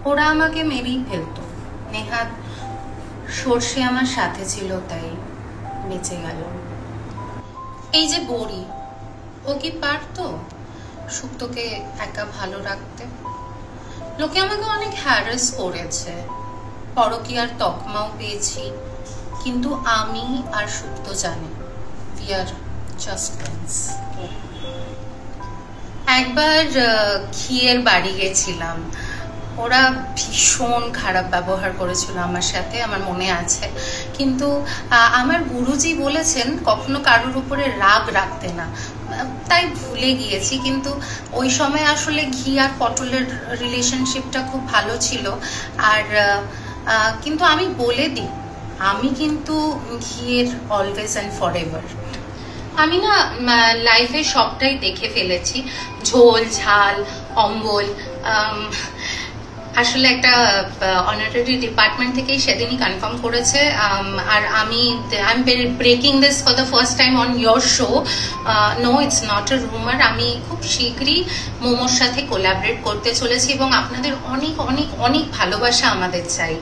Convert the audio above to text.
ওরা আমাকে মেরেই ফেলতো। নেহাত সর্ষে আমার সাথে ছিল তাই বেঁচে গেল। এই যে বড়ি, ও কি পারতো সুক্তকে একা ভালো রাখতে? লোকে আমাকে অনেক হ্যারাস করেছে, পরকীয়ার তকমাও পেয়েছি, কিন্তু আমি আর সুক্ত জানি we are just friends। একবার ঘিয়ের বাড়ি গেছিলাম, ওরা ভীষণ খারাপ ব্যবহার করেছিল আমার সাথে, আমার মনে আছে। কিন্তু আমার গুরুজি বলেছেন কখনো কারোর উপরে রাগ রাখতে না, তাই ভুলে গিয়েছি। কিন্তু ওই সময় আসলে ঘি আর পটলের রিলেশনশিপটা খুব ভালো ছিল। আর কিন্তু আমি বলে দিই, আমি কিন্তু ঘিয়ের অলওয়েজ অ্যান্ড ফর এভার। আমি না লাইফে সবটাই দেখে ফেলেছি, ঝোল ঝাল অম্বল। আসলে একটা অনারারি ডিপার্টমেন্ট থেকেই সেদিনই কনফার্ম করেছে। আর আমি I am breaking this for the first time on your show. No, it's not a rumour. আমি খুব শীঘ্রই মোমোর সাথে কোলাবরেট করতে চলেছি এবং আপনাদের অনেক অনেক অনেক ভালোবাসা আমাদের চাই।